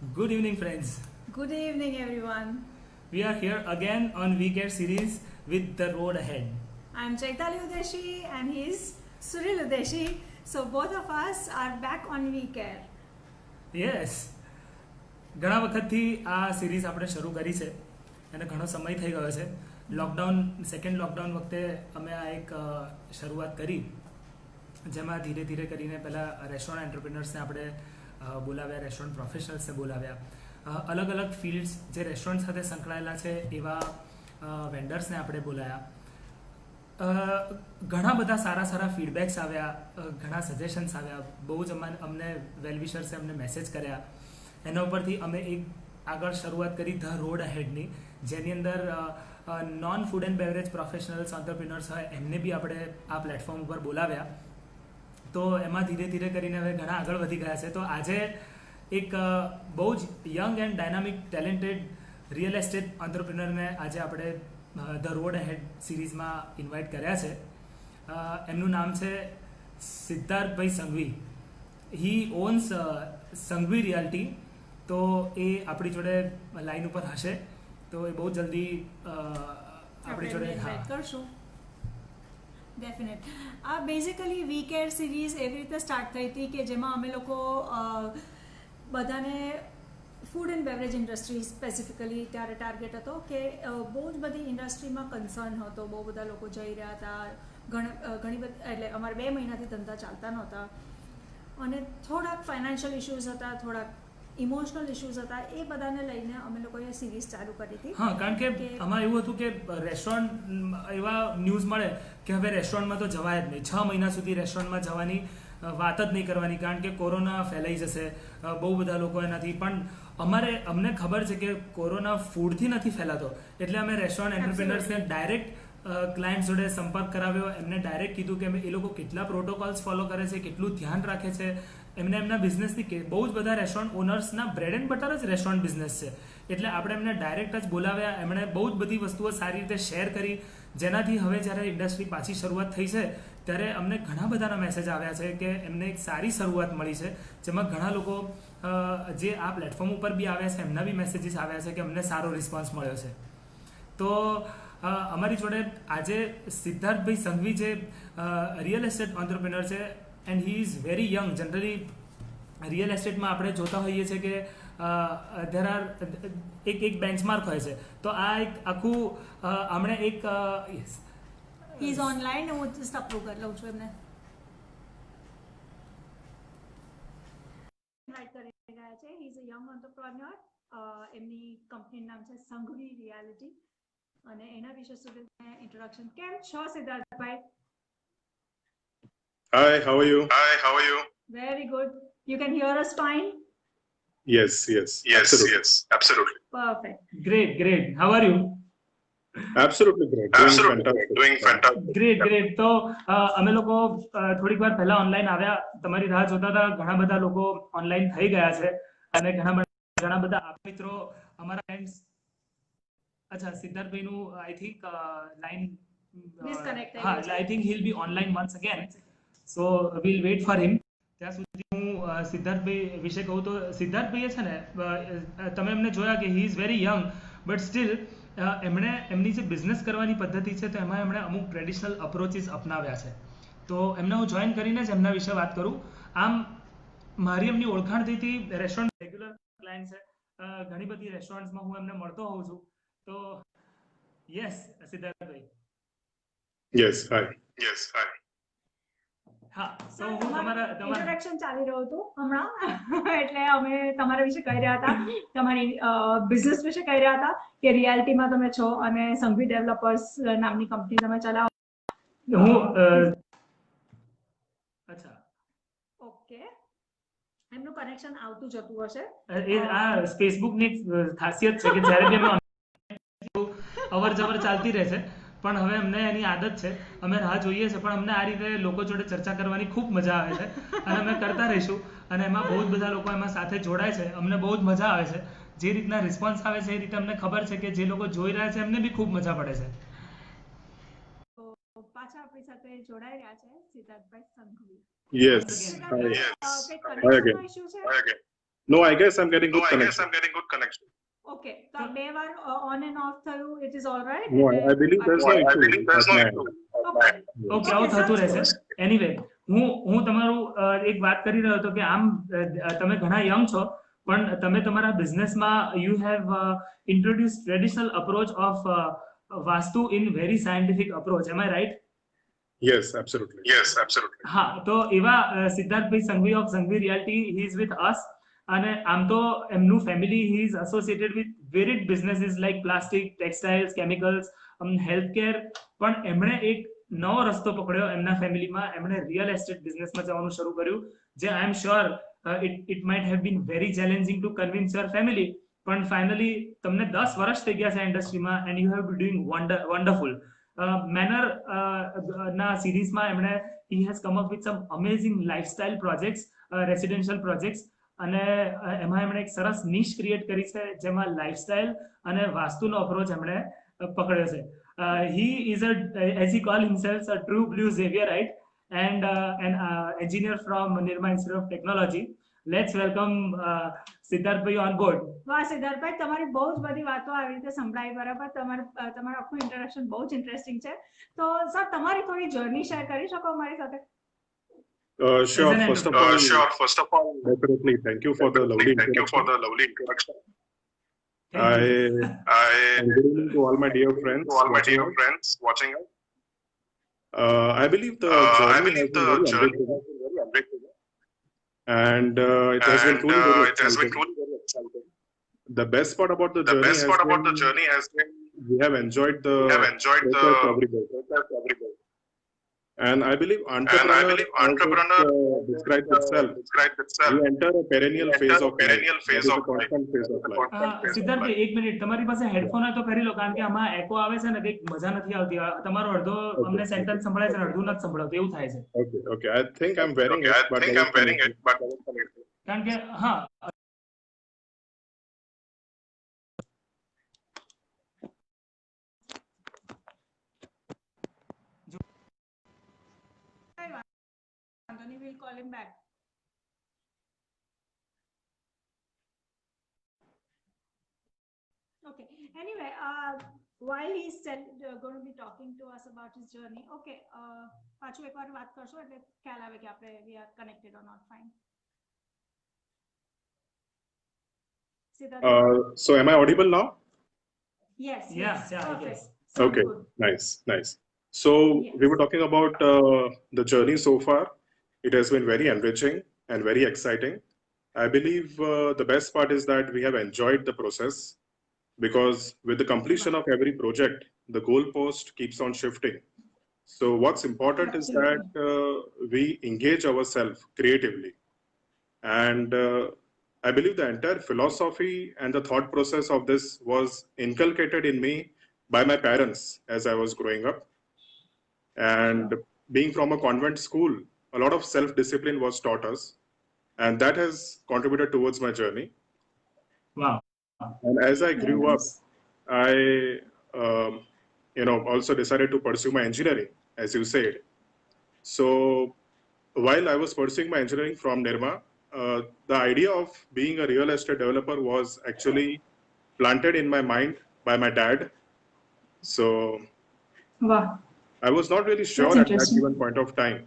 Good evening, friends. Good evening, everyone. We are here again on Weekend series with The Road Ahead. I'm Chaitali Udeshi and he's Suril Udeshi. So both of us are back on WeCare. Yes, ઘણા વખતથી આ series આપણે શરૂ કરી છે અને ઘણો સમય થઈ ગયો છે. સેકન્ડ લોકડાઉન વખતે અમે આ એક શરૂઆત કરી, જેમાં ધીરે ધીરે કરીને પહેલાં રેસ્ટોરન્ટ એન્ટરપ્રિનર્સને આપણે બોલાવ્યા, રેસ્ટોરન્ટ પ્રોફેશનલ્સને બોલાવ્યા, અલગ અલગ ફિલ્ડ્સ જે રેસ્ટોરન્ટ સાથે સંકળાયેલા છે એવા વેન્ડર્સને આપણે બોલાયા. ઘણા બધા સારા સારા ફીડબેક્સ આવ્યા, ઘણા સજેશન્સ આવ્યા, બહુ જ અમને વેલવિશર્સે અમને મેસેજ કર્યા. એના ઉપરથી અમે એક આગળ શરૂઆત કરી ધ રોડ અહેડની, જેની અંદર non food and beverage professionals entrepreneurs હોય એમને બી આપણે આ પ્લેટફોર્મ ઉપર બોલાવ્યા. તો એમાં ધીરે ધીરે કરીને હવે ઘણા આગળ વધી ગયા છે. તો આજે એક બહુ જ young and dynamic talented real estate એન્ટરપ્રિનરને આજે આપણે ધ રોડ અહેડ સિરીઝમાં ઇન્વાઇટ કર્યા છે. એમનું નામ છે સિદ્ધાર્થભાઈ Sanghvi. He owns Sanghvi realty. તો એ આપણી જોડે લાઈન ઉપર હશે, તો એ બહુ જલ્દી આપણી જોડે કરશું. ડેફિનેટ. આ બેઝિકલી WeCare સિરીઝ એવી રીતે સ્ટાર્ટ થઈ હતી કે જેમાં અમે લોકો બધાને food and beverage industry specifically ત્યારે ટાર્ગેટ હતો કે બહુ જ બધી ઇન્ડસ્ટ્રીમાં કન્સર્ન હતો, બહુ બધા લોકો જઈ રહ્યા હતા, ઘણી બધી, એટલે અમારે 2 મહિનાથી ધંધા ચાલતા નહોતા અને થોડાક ફાઇનાન્શિયલ ઇશ્યુઝ હતા, થોડાક ઇમોશનલ ઇશ્યુઝ હતા. એ બધાને લઈને અમે લોકોએ સિરીઝ ચાલુ કરી હતી. હા, કારણ કે આમાં એવું હતું કે રેસ્ટોરન્ટ એવા ન્યૂઝ મળે કે હવે રેસ્ટોરન્ટમાં તો જવાય જ નહીં, 6 મહિના સુધી રેસ્ટોરન્ટમાં જવાની વાત જ નહીં કરવાની, કારણ કે કોરોના ફેલાઈ જશે, બહુ બધા લોકો એનાથી. પણ અમને ખબર છે કે કોરોના ફૂડથી નથી ફેલાતો, એટલે અમે રેસ્ટોરન્ટ એન્ટરપ્રિનર્સને ડાયરેક્ટ ક્લાયન્ટ જોડે સંપર્ક કરાવ્યો. એમને ડાયરેક્ટ કીધું કે એ લોકો કેટલા પ્રોટોકોલ્સ ફોલો કરે છે, કેટલું ધ્યાન રાખે છે. એમના બિઝનેસની બહુ જ બધા રેસ્ટોરન્ટ ઓનર્સના બ્રેડ એન્ડ બટર જ રેસ્ટોરન્ટ બિઝનેસ છે, એટલે આપણે એમને ડાયરેક્ટ જ બોલાવ્યા. એમણે બહુ જ બધી વસ્તુઓ સારી રીતે શેર કરી, જેનાથી હવે જ્યારે ઇન્ડસ્ટ્રી પાછી શરૂઆત થઈ છે ત્યારે અમને ઘણા બધાના મેસેજ આવ્યા છે કે એમને એક સારી શરૂઆત મળી છે, જેમાં ઘણા લોકો જે આ પ્લેટફોર્મ ઉપર બી આવ્યા છે એમના બી મેસેજીસ આવ્યા છે કે અમને સારો રિસ્પોન્સ મળ્યો છે. તો અમારી જોડે આજે સિદ્ધાર્થભાઈ સંઘવી જે રિયલ એસ્ટેટ એન્ટરપ્રિનર છે, and he is very young. Generally real એસ્ટેટમાં આપણે જોતા હોઈએ છીએ કે ધેર આર એક બેન્ચમાર્ક હોય છે. તો આ એક આખું હમણે એક યસ હી ઇઝ ઓનલાઈન. હું જસ્ટ અપ્રૂવ કરી લઉં છું એમને. ઇન્વાઇટ કરી રહ્યા છે. હી ઇઝ અ યંગ એન્ટરપ્રેન્યોર. એમની કંપનીનું નામ છે સંઘવી રિયાલિટી અને એના વિશે સુધીને ઇન્ટ્રોડક્શન. કેમ છો સિદ્ધાર્થભાઈ? Hi, how are you? Hi, how are you? Very good. You can hear us fine? Yes, absolutely. Yes, absolutely. Perfect. Great. How are you? Absolutely great. Doing fantastic. Great. તો અમે લોકો થોડીક વાર પહેલા ઓનલાઈન આવ્યા, તમારી રાહ જોતા હતા. ઘણા બધા લોકો ઓનલાઈન થઈ ગયા છે અને ઘણા બધા આપ મિત્રો, અમારા ફ્રેન્ડ્સ. અચ્છા, સિદ્ધાર્થભાઈનું આઈ થિંક લાઈન ડિસ્કનેક્ટ થઈ હા, ગયું છે. I think he'll be online once again, so we'll wait for him. ત્યાં સુધી હું સિદ્ધાર્થભાઈ વિશે કહું તો સિદ્ધાર્થભાઈએ છે ને, તમે એમને જોયા કે હી is very young, but still એમની જે બિઝનેસ કરવાની પદ્ધતિ છે તો એમાં એમણે અમુક ટ્રેડિશનલ અપ્રોચીસ અપનાવ્યા છે. તો એમને હું જોઈન કરીને જ એમના વિશે વાત કરું. આમ મારી એમની ઓળખાણ થઈ હતી, રેસ્ટોરન્ટ રેગ્યુલર ક્લાયન્ટ છે, ઘણી બધી રેસ્ટોરન્ટ્સમાં હું એમને મળતો હોઉં છું. તો યસ સિદ્ધાર્થભાઈ. Yes, hi. હા, તો હું તમારા ઇન્ટ્રોડક્શન ચાલી રહ્યું હતું હમણાં એટલે અમે તમારા વિશે કહી રહ્યા હતા, તમારી બિઝનેસ વિશે કહી રહ્યા હતા કે રિયાલિટીમાં તમે છો અને સંઘવી ડેવલપર્સ નામની કંપની તમે ચલાવો. હું અચ્છા, ઓકે. એમનું કનેક્શન આવતું જતું હશે. એ આ ફેસબુકની ખાસિયત છે કે જ્યારે બી અમે અવર જવર ચાલતી રહે છે, પણ હવે અમને એની આદત છે, અમે રાહ જોઈએ છે, પણ અમને આ રીતે લોકો જોડે ચર્ચા કરવાની ખૂબ મજા આવે છે અને અમે કરતા રહીશું. અને એમાં બહુ જ બધા લોકો એમાં સાથે જોડાય છે, અમને બહુ જ મજા આવે છે. જે રીતના રિસ્પોન્સ આવે છે એ રીતે અમને ખબર છે કે જે લોકો જોઈ રહ્યા છે એમને બી ખૂબ મજા પડે છે. તો પાછા આપણી સાથે જોડાઈ રહ્યા છે સિદ્ધાર્થભાઈ સંઘવી. Yes, hi. કંઈક Hi કનેક્શનનો again. ઇશ્યુ છે. No, I guess I'm getting No, good I guess connection. I'm getting good connection. Okay તો આ બે વાર ઓન એન્ડ ઓફ થયું it is all right No, I believe there's no I issue believe there's at no my issue. end. Okay Yes. Okay આવું Okay, થતું sounds રહેશે anyway હું તમારું એક વાત કરી રહ્યો હતો કે આમ તમે ઘણા યંગ છો પણ તમે તમારા બિઝનેસમાં you have introduce traditional approach of vastu in very scientific approach am I right Yes, absolutely. Yes, absolutely. હા તો એવા સિદ્ધાર્થભાઈ Sanghvi of Sanghvi reality he is with us અને આમ તો એમનું family he is associated with varied businesses like plastic textiles chemicals health care પણ એમણે એક નવો રસ્તો પકડ્યો એમના ફેમિલીમાં એમણે રિયલ એસ્ટેટ બિઝનેસમાં જવાનું શરૂ કર્યું જે I am sure it might have been very challenging to convince your family પણ ફાઇનલી તમને 10 વર્ષ થઈ ગયા છે ઇન્ડસ્ટ્રીમાં and you have be doing wonderful manner ના સિરીઝમાં એમણે he has come up with some amazing lifestyle projects residential projects અને એમાં એમણે એક સરસ niche ક્રિએટ કરી છે જેમાં લાઇફસ્ટાઇલ અને વાસ્તુનો અપ્રોચ એમણે પકડ્યો છે he is a as he call himself a true blue Xavierite and an engineer from Nirma Institute of Technology. Let's welcome Siddharthbhai on board. વાહ સિદ્ધાર્થભાઈ તમારી બહુ જ બધી વાતો આવી રીતે સંભળાઈ બરાબર તમારું આખું ઇન્ટ્રોડક્શન બહુ જ ઇન્ટરેસ્ટિંગ છે તો સર તમારી થોડી જર્ની શેર કરી શકો અમારી સાથે Sure. As an First of all, Sure. First of all, definitely thank you for the lovely thank you for introduction. the lovely introduction. Thank you. I I am good evening to all my dear friends. to all my watching dear us. friends watching us. I believe the I journey believe has been the very journey enriching, has been very enriching, and it has been and truly very it has been exciting. truly very exciting. The best part about the The journey best has part about the been journey has been we have enjoyed the we have enjoyed the process every day. process every day. And I believe And I entrepreneur, believe as entrepreneur it describes itself, described itself. we enter a perennial We phase enter of a perennial life. phase That is of a constant phase of life. સિદ્ધાર્થભાઈ એક minute તમારી પાસે headphone હોય તો કરી લો કારણ કે આમાં એકો આવે છે ને કંઈક મજા નથી આવતી તમારો અડધો અમને સેન્ટેન્સ સંભળાય છે ને અડધું નથી સંભળાતું એવું થાય છે Okay. I think I'm wearing Okay, it, I but think there is I'm some wearing issue. it, but there is some issue. કારણ કે હા Anthony will call him back. Okay. Anyway, while he's going to be talking to us about his journey, okay. પાછું એકવાર વાત કરશો એટલે ખ્યાલ આવે કે આપણે we are connected or not. Fine. Siddharth? So am I audible now? Yes. Yeah, I Perfect. guess. Sounds Okay, good. nice. So Yes. we were talking about the journey so far. It has been very enriching and very exciting. I believe the best part is that we have enjoyed the process because with the completion of every project, the goalpost keeps on shifting. So what's important is that we engage ourselves creatively. And I believe the entire philosophy and the thought process of this was inculcated in me by my parents as I was growing up. And being from a convent school, a lot of self-discipline was taught us. And that has contributed towards my journey. Wow. And as I grew up, I also decided to pursue my engineering, as you said. So while I was pursuing my engineering from Nirma, the idea of being a real estate developer was actually planted in my mind by my dad. So Wow. I was not really sure That's at that interesting. given point of time.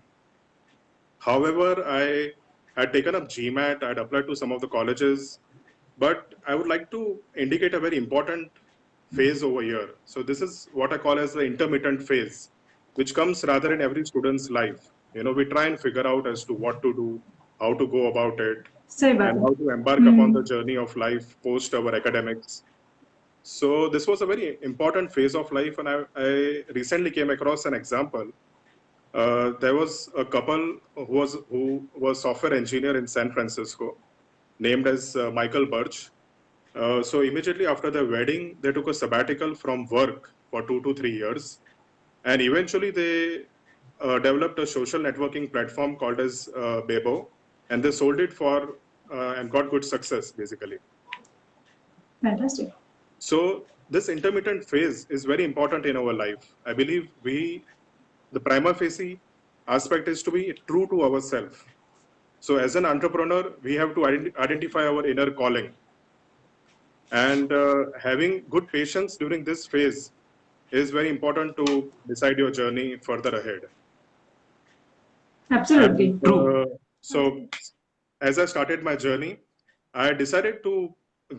However, I had taken up GMAT, I had applied to some of the colleges, but I would like to indicate a very important phase over here. So this is what I call as the intermittent phase, which comes rather in every student's life. We try and figure out as to what to do, how to go about it, સહી વાત and how to embark upon the journey of life post our academics. So this was a very important phase of life, and I recently came across an example. There was a couple who was software engineer in San Francisco, named as Michael Birch. So immediately after their wedding, they took a sabbatical from work for 2 to 3 years, and eventually they developed a social networking platform called as Bebo, and they sold it for and got good success basically. Fantastic. So this intermittent phase is very important in our life. I believe the prima facie aspect is to be true to ourselves. So as an entrepreneur, we have to identify our inner calling. And having good patience during this phase is very important to decide your journey further ahead. Absolutely. And, True. so as I started my journey, I decided to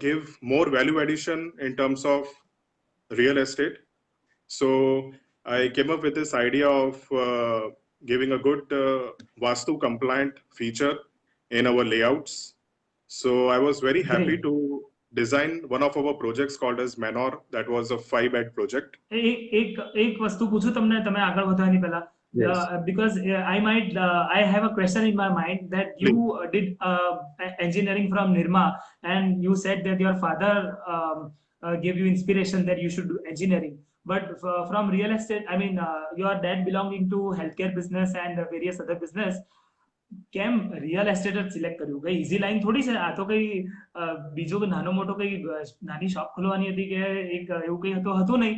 give more value addition in terms of real estate. So I came up with this idea of giving a good Vastu compliant feature in our layouts. So I was very happy Great. to design one of our projects called as Manor. That was a 5-bed project. એક વસ્તુ પૂછું તમને, તમે આગળ વધવાની પહેલા, Yes. because I have a question in my mind that you did engineering from Nirma, and you said that your father gave you inspiration that you should do engineering. But from real estate, I mean, your dad belonging to healthcare business and various other business. કેમ real estate જ select કર્યું? કઈ easy line થોડી છે આ, તો કઈ બીજો નાનો મોટો કઈ નાની શોપ ખોલવાની હતી કે એક એવું કઈ હતું નહીં,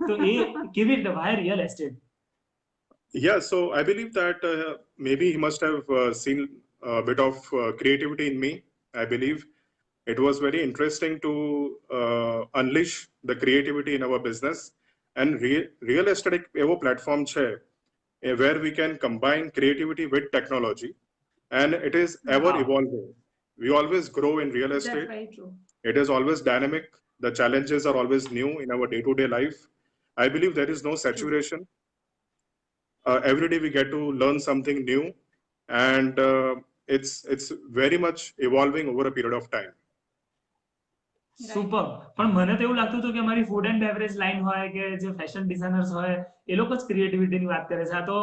તો એ કેવી રીતે, why real estate? Yeah, so I believe that maybe he must have seen a bit of creativity in me. I believe it was very interesting to unleash the creativity in our business. And real estate એક એવો platform છે where we can combine creativity with technology, and it is ever evolving. We always grow in real estate. That's very true. It is always dynamic. The challenges are always new in our day-to-day life. I believe there is no saturation. Every day we get to learn something new, and it's very much evolving over a period of time. Super. પણ મને તો એવું લાગતું હતું કે અમારી food and beverage line હોય કે જે ફેશન ડિઝાઇનર્સ હોય એ લોકો જ ક્રિએટિવિટીની વાત કરે છે. આ તો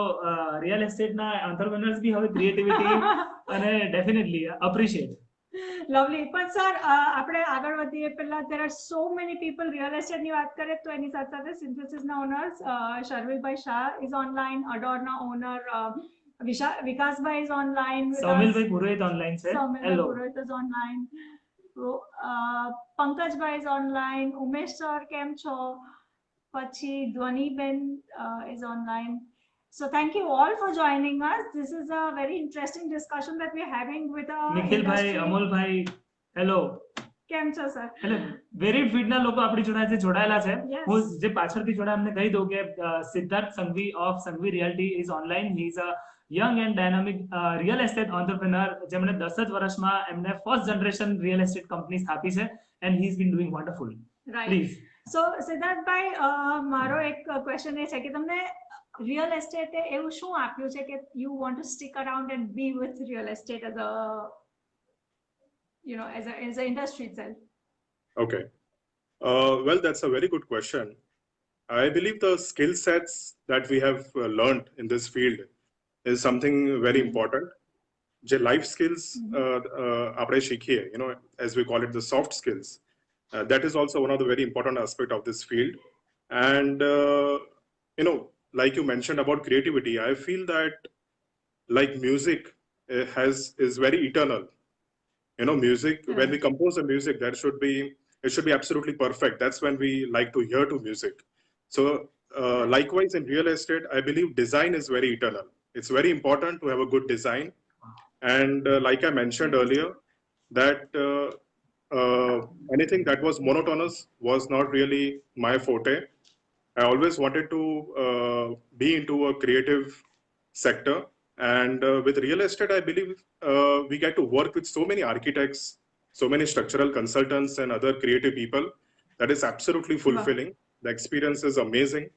રિયલ એસ્ટેટના એન્ટરપ્રેનર્સ બી હવે ક્રિએટિવિટી અને ડેફિનેટલી અપ્રિશિએટ. લવલી. પણ સર આપણે આગળ વધીએ પહેલા there are so many people real એસ્ટેટની વાત કરે તો એની સાથે સાથે સિન્થેસિસના ઓનર્સ શર્વિલભાઈ શાહ is online, અડોરના ઓનર વિકાસભાઈ is online, સૌમિલભાઈ પુરોહિત ઓનલાઈન છે. સૌમિલભાઈ પુરોહિત is online, પંકજભાઈ is online, ઉમેશ સર કેમ છો, પછી ધ્વનિબેન is online. So thank you all for joining us. This is a very interesting discussion that we are having with our નિખિલભાઈ, industry. Amolbhai, hello. કેમ છો સર? એટલે વેરીડ ફીડના લોકો આપણી જોડે આજે જોડાયેલા છે. Yes. હું જે પાછળથી જોડા અમને કહી દઉં કે Siddharth Sanghvi of Sanghvi realty is online. He is a young and dynamic real estate entrepreneur, જેમણે 10 જ વર્ષમાં એમને first generation real estate company સ્થાપી છે, and he is been doing wonderful. Right. Please. So સિદ્ધાર્થભાઈ, મારો એક ક્વેશ્ચન એ છે કે તમને રિયલ એસ્ટેટે એવું શું આપ્યું છે કે you want to stick around and be with real estate as a, you know, as an industry itself? Okay. Well, that's a very good question. I believe the skill sets that we have learned in this field is something very important. The life skills, આપણે શીખીએ, you know, as we call it, the soft skills, that is also one of the very important aspect of this field. And you know, like you mentioned about creativity, I feel that like music is very eternal. You know, music, when we compose a music, it should be absolutely perfect. That's when we like to hear to music. So likewise in real estate, I believe design is very eternal. It's very important to have a good design. And like I mentioned earlier, that anything that was monotonous was not really my forte. I always wanted to be into a creative sector. And with real estate, I believe we get to work with so many architects, so many structural consultants and other creative people. That is absolutely fulfilling. The experience is amazing.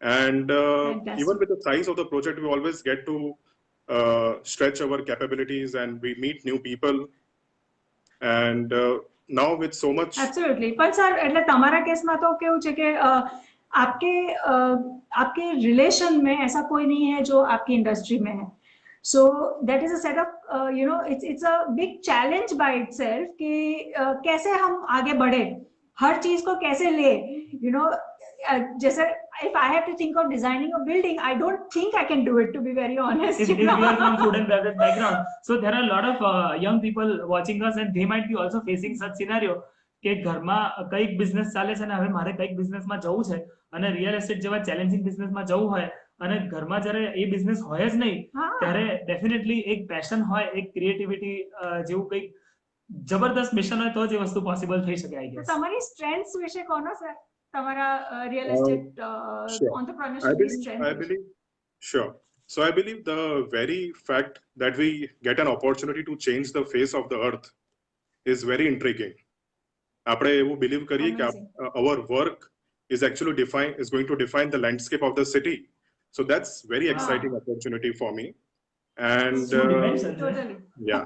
And even with the size of the project, we always get to stretch our capabilities and we meet new people. And now with so much... Absolutely. પણ sir એટલે તમારા કેસમાં તો કેવું છે કે आपके relation में ऐसा कोई नहीं है जो आपकी इंडस्ट्री में है. So that is a set of you know, it's a big challenge by itself कि कैसे हम आगे बढ़े, हर चीज को कैसे ले, you know, जैसे if I have to think of designing a building, I don't think I can do it, to be very honest. If you are from food and beverage background, so there are a lot of young people watching us and they might be also facing such scenario કે ઘરમાં કઈક business ચાલે છે ને હવે મારે કઈક બિઝનેસમાં જવું છે અને રિયલ એસ્ટેટ જેવા ચેલેન્જિંગ બિઝનેસમાં જવું હોય અને ઘરમાં જ્યારે એ બિઝનેસ હોય જ નહીં હા ત્યારે ડેફિનેટલી એક પેશન હોય, એક ક્રિએટિવિટી જેવું કંઈક જબરદસ્ત મિશન હોય તો જ એ વસ્તુ પોસિબલ થઈ શકે આઈ તો ગેસ. તમારી સ્ટ્રેન્થ્સ વિશે કહો ને સર, તમારા real Uh, estate sure. I entrepreneurshipની believe, strength. sure. So I believe the very fact that we get an opportunity to change the face of the earth is very intriguing. આપણે એવું believe કરીએ કે Amazing. our work is actually going to define the landscape of the city. So that's very Wow. exciting opportunity for me. And Two dimensions. Totally. yeah,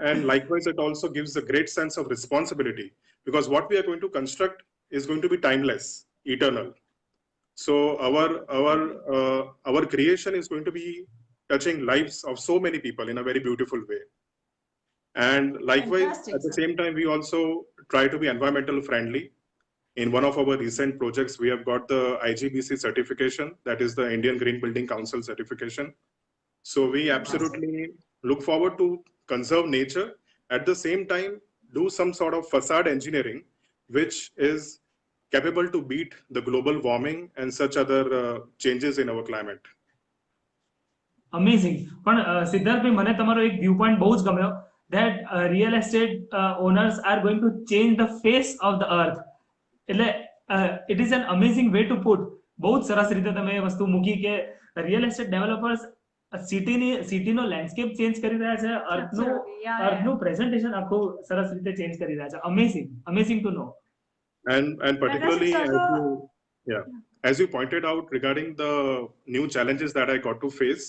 and likewise, it also gives a great sense of responsibility because what we are going to construct is going to be timeless, eternal. So our creation is going to be touching lives of so many people in a very beautiful way. And likewise, Fantastic, at the sir. same time, we also try to be environmental friendly. In one of our recent projects, we have got the IGBC certification, that is the Indian Green Building Council certification. So we absolutely look forward to conserve nature, at the same time do some sort of facade engineering, which is capable to beat the global warming and such other changes in our climate. Amazing. પણ સિદ્ધાર્થભાઈ મને તમારો એક view point બહુ જ ગમ્યો that real estate owners are going to change the face of the earth. એટલે it is an amazing way to put. બહુ જ સરસ રીતે તમે એ વસ્તુ મૂકી કે રિયલ એસ્ટેટ ડેવલપર્સ સિટીનો લેન્ડસ્કેપ ચેન્જ કરી રહ્યા છે, Absolutely. Yeah, અર્થનું પ્રેઝન્ટેશન આખું સરસ રીતે ચેન્જ કરી રહ્યા છે. Amazing to know. And particularly Fantastic, as you pointed out regarding the new challenges that I got to face,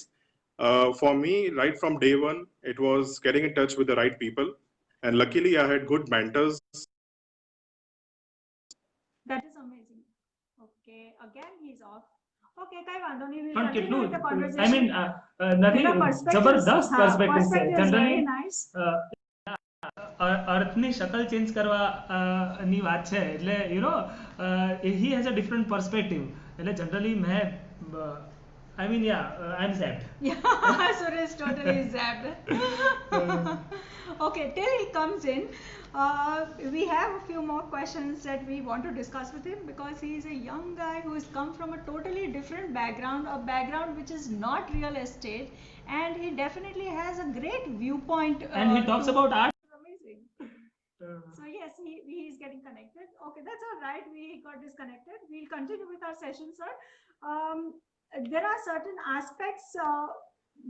for me, right from day one, it was getting in touch with the right people. And luckily, I had good mentors. That is amazing. Okay, again he's off. Okay, કઈ વાંધો નહીં. We'll પણ continue કેટલું with the I conversation. Mean નથી એના perspectives, જબરદસ્ત હા, perspective છે. perspectives very generally nice. અર્થની શકલ ચેન્જ કરવા ની વાત છે એટલે you know he has a different perspective. એટલે જનરલી મેં I mean yeah I am set. Yeah, Suresh totally zapped. Okay, till he comes in, we have a few more questions that we want to discuss with him because he is a young guy who has come from a totally different background, a background which is not real estate, and he definitely has a great viewpoint. And he talks about art. Amazing. So yes, he is getting connected. Okay, that's all right. We got disconnected. We'll continue with our session, sir. There are certain aspects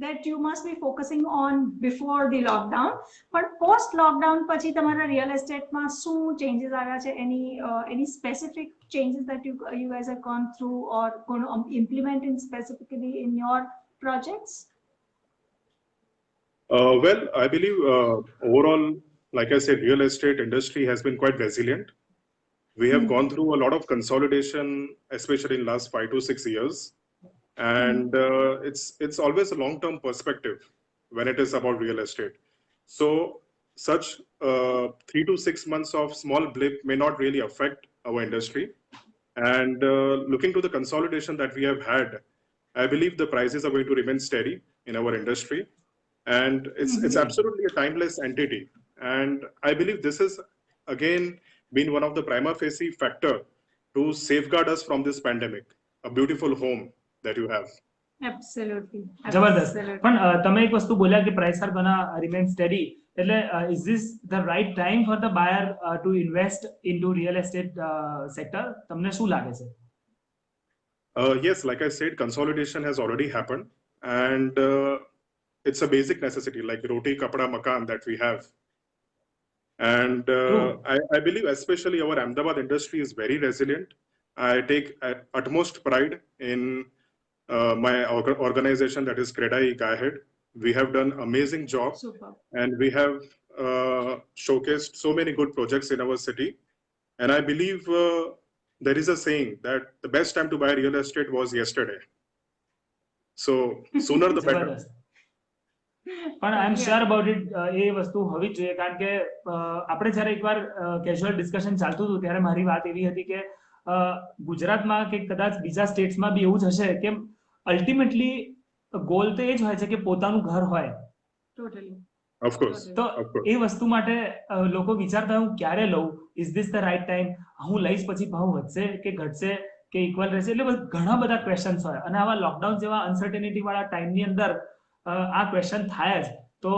that you must be focusing on before the lockdown, but post lockdown પછી તમારા real estate માં શું changes આવ્યા છે? Any specific changes that you guys have gone through or going to implement in specifically in your projects? Well, I believe overall, like I said, real estate industry has been quite resilient. We have gone through a lot of consolidation, especially in last 5 to 6 years. And it's always a long-term perspective when it is about real estate. So such 3 to 6 months of small blip may not really affect our industry. And looking to the consolidation that we have had, I believe the prices are going to remain steady in our industry. And it's absolutely a timeless entity. And I believe this is again been one of the prima facie factor to safeguard us from this pandemic, a beautiful home that you have. Absolutely. જબરદસ્ત. Absolutely. પણ તમે એક વસ્તુ બોલ્યા કે price are gonna remain steady. એટલે is this the right time for the buyer to invest into real estate sector? તમને શું લાગે છે? Yes, like I said, consolidation has already happened, and it's a basic necessity, like roti, kapda, makan that we have. And I believe, especially our Ahmedabad industry is very resilient. I take utmost pride in my organization, that is Credai Gaihead. We have done amazing job. Super. And we have showcased so many good projects in our city. And I believe there is a saying that the best time to buy real estate was yesterday. So sooner the better. જબરદસ્ત. પણ I am sure about it. એ વસ્તુ હોવી જ જોઈએ કારણ કે આપણે જ્યારે એકવાર કેઝ્યુઅલ ડિસ્કશન ચાલતું હતું ત્યારે મારી વાત એવી હતી કે ગુજરાતમાં કે કદાચ બીજા સ્ટેટ્સમાં બી એવું જ હશે કે અલ્ટિમેટલી ગોલ તો એ જ હોય છે કે પોતાનું ઘર હોય. Totally. Of course. તો Of course. એ વસ્તુ માટે લોકો વિચારતા હું ક્યારે લઉં, is this the right time, હું લઈશ પછી ભાવ વધશે કે ઘટશે કે ઇક્વલ રહેશે, એટલે ઘણા બધા ક્વેશ્ચન્સ હોય અને આવા લોકડાઉન જેવા અનસર્ટેનિટી વાળા ટાઈમની અંદર આ ક્વેશ્ચન થાય જ. તો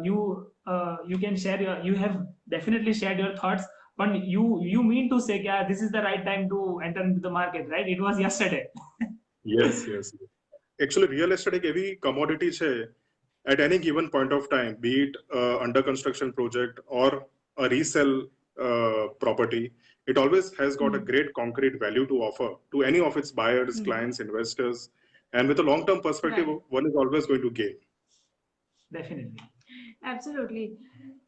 you can share you have definitely shared your thoughts, પણ યુ મીન ટુ સે કે this is the right time to enter into the market, right? It was yesterday. Yes. Actually, real estate एक एवी commodity છે at any given point of time, be it under construction project or a resale property, it always has got a great concrete value to offer to any of its buyers, clients, investors, and with a long-term perspective, Right. one is always going to gain. Definitely. Absolutely.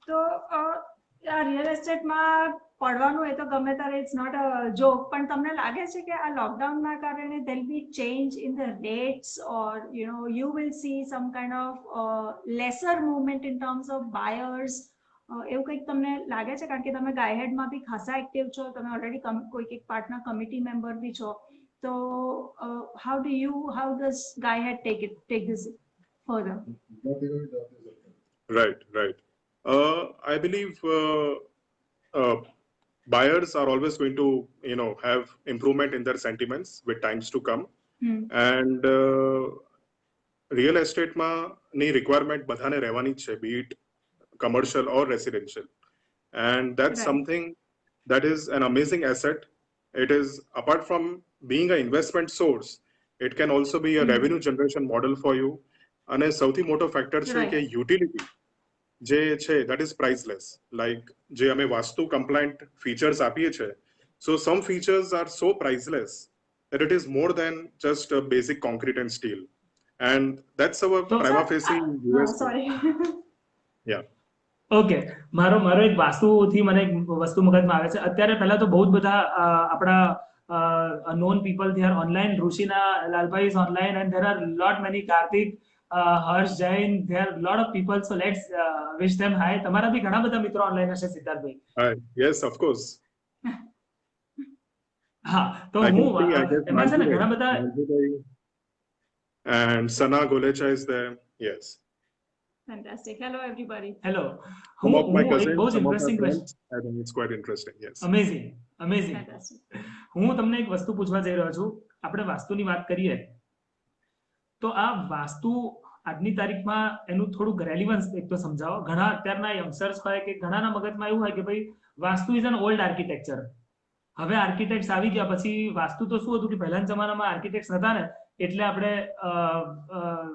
તો આ real એસ્ટેટમાં પડવાનું એ તો ગમે ત્યારે it's not a joke, પણ તમને લાગે છે કે આ લોકડાઉનના કારણે there'll be change in the rates, or you will see some kind of lesser movement in terms of buyers? એવું કંઈક તમને લાગે છે? કારણ કે તમે ગાયહેડમાં બી ખાસા એક્ટિવ છો, તમે ઓલરેડી કોઈક એક પાર્ટના કમિટી મેમ્બર બી છો, તો how does ગાયહેડ take this further? Right. I believe buyers are always going to, have improvement in their sentiments with times to come. And real estate ની requirement બધાને રહેવાની જ છે, be it commercial or residential. And that's Right. something that is an amazing asset. It is, apart from being an investment source, it can also be a revenue generation model for you. અને સૌથી મોટો factor છે Right. કે utility જે છે that is priceless. Like જે અમે vastu compliant features આપીએ છે, so some features are so priceless that it is more than just a basic concrete and steel, and that's our So, prima facie USP. Sorry. Yeah. Okay, મારો એક વાસ્તુથી મને એક વસ્તુ મગજમાં આવે છે. અત્યારે પહેલા તો બહુ જ બધા આપણા known people they are online. Rushina Lalbhai is online, and there are lot many Karthik, Harsh, Jain, there are lot of people, so let's wish them hi. તમારા બી ઘણા બધા મિત્રો ઓનલાઈન હશે સિદ્ધાર્થભાઈ. Yes, of course. હા, તો I હું can see, I guess, એમાં છે ને ઘણા બધા Manjubhai and Sana Golecha is there. Yes. Fantastic. Hello everybody. Hello. Some of my હું એક cousins, બહુ જ some of my interesting question. friends. I think it's quite interesting. Yes. Amazing. Fantastic. હું તમને એક વસ્તુ પૂછવા જઈ રહ્યો છું. આપણે વાસ્તુની વાત કરીએ તો આ વાસ્તુ આજની તારીખમાં એનું થોડુંક રેલિવન્સ એક તો સમજાવો. ઘણા અત્યારના યંગસ્ટર્સ હોય કે ઘણાના મગજમાં એવું હોય કે ભાઈ vastu is an old architecture. હવે આર્કિટેક્ટ્સ આવી ગયા પછી વાસ્તુ તો શું હતું કે પહેલાના જમાનામાં આર્કિટેક્ટ્સ નતા ને એટલે આપણે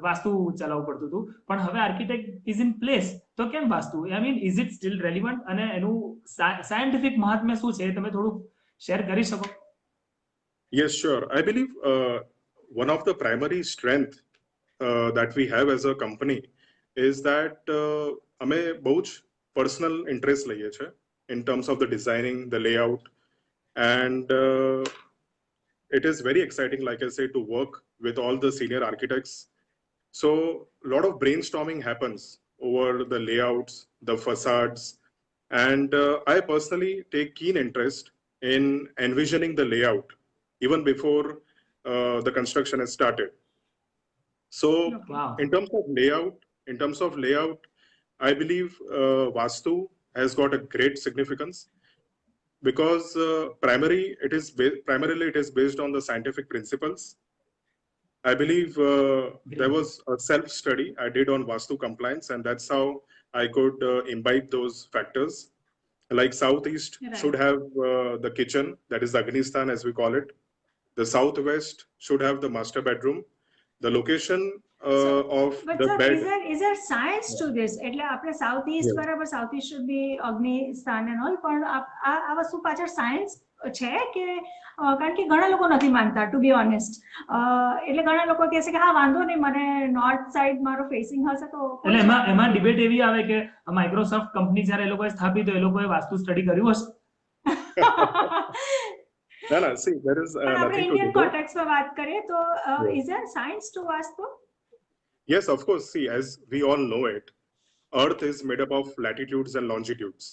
વાસ્તુ ચલાવવું પડતું હતું, પણ હવે આર્કિટેક્ટ ઇઝ ઇન પ્લેસ, તો કેમ vastu? I mean is it still relevant અને એનું સાયન્ટિફિક મહાત્મ્ય શું છે તમે થોડુંક શેર કરી શકો? Yes, sure. I believe one of the primary strength that we have as a company is that અમે બહુ જ personal interest લઈએ છે in terms of the designing, the layout, and it is very exciting, like I say, to work with all the senior architects. So a lot of brainstorming happens over the layouts, the facades, and I personally take keen interest in envisioning the layout even before the construction has started. So Wow. in terms of layout, I believe Vastu has got a great significance because primarily it is based on the scientific principles. I believe there was a self-study I did on Vastu compliance, and that's how I could imbibe those factors. Like Southeast Right. should have the kitchen, that is Agnistan as we call it. The Southwest should have the master bedroom. The location of But the sir, bed. is there science to this? એટલે આપણે south East Yeah. બરાબર, south East should be અગ્નિ સ્થાન and all, પણ આ વસ્તુ પાછળ science છે કે? કારણ કે ઘણા લોકો નથી માનતા, ટુ બી ઓનેસ્ટ. એટલે ઘણા લોકો કહે છે કે હા વાંધો નહીં, મને નોર્થ સાઈડ મારો ફેસિંગ હશે તો. એટલે એમાં ડિબેટ એવી આવે કે માઇક્રોસોફ્ટ કંપની જ્યારે એ લોકોએ સ્થાપી તો એ લોકોએ વાસ્તુ સ્ટડી કર્યું હશે? No, see, there is પણ આપણે nothing to ઇન્ડિયન debate. કોન્ટેક્સ્ટમાં વાત કરીએ તો Yeah. is there science to vastu? Yes, of course. See, as we all know it, Earth is made up of latitudes and longitudes.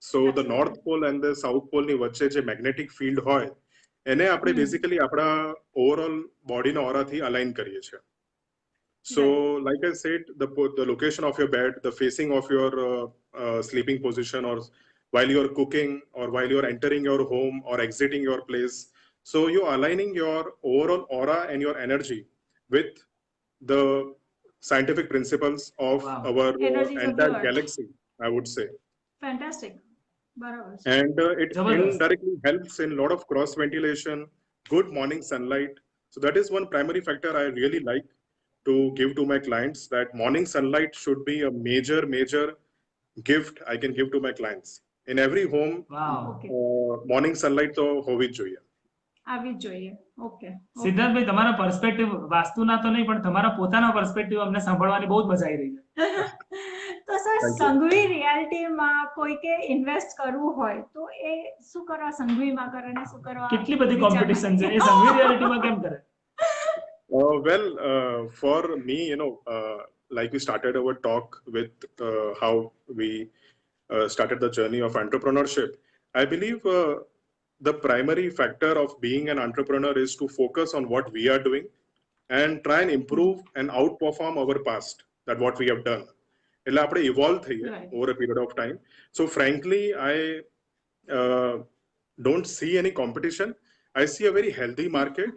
So the Absolutely. North Pole and the South Pole ની વચ્ચે જે magnetic field હોય એને આપણે basically આપણા overall body ના aura થી align કરીએ છીએ. So like I said, the location of your bed, the facing of your sleeping position, or while you're cooking or while you're entering your home or exiting your place, So you're aligning your overall aura and your energy with the scientific principles of Wow. our Energies of the entire earth. galaxy, I would say. Fantastic. બરાબર છે. And it Jabardast. indirectly helps in a lot of cross ventilation, good morning sunlight. So that is one primary factor I really like to give to my clients, that morning sunlight should be a major gift I can give to my clients. In every home, Wow. Okay, morning sunlight તો હોવી જ જોઈએ. આવી જ જોઈએ. Okay. સિદ્ધાર્થભાઈ, તમારા perspective વાસ્તુના તો નહીં પણ તમારા પોતાના પર્સપેક્ટિવ અમને સાંભળવાની બહુ જ મજા આવી રહી છે. તો સર, Thank you. સંઘવી રિયાલિટીમાં કોઈકે ઇન્વેસ્ટ કરવું હોય તો એ શું કરવા સંઘવીમાં કરે ને શું કરવા કેટલી બધી કોમ્પિટિશન છે, એ સંઘવી રિયાલિટીમાં કેમ કરે? Well, for me, like we started our talk with how we started the journey of entrepreneurship. I believe the primary factor of being an entrepreneur is to focus on what we are doing and try and improve and outperform our past, that what we have done. એટલે આપણે evolve થઈએ Right. over a period of time. So frankly, I don't see any competition. I see a very healthy market.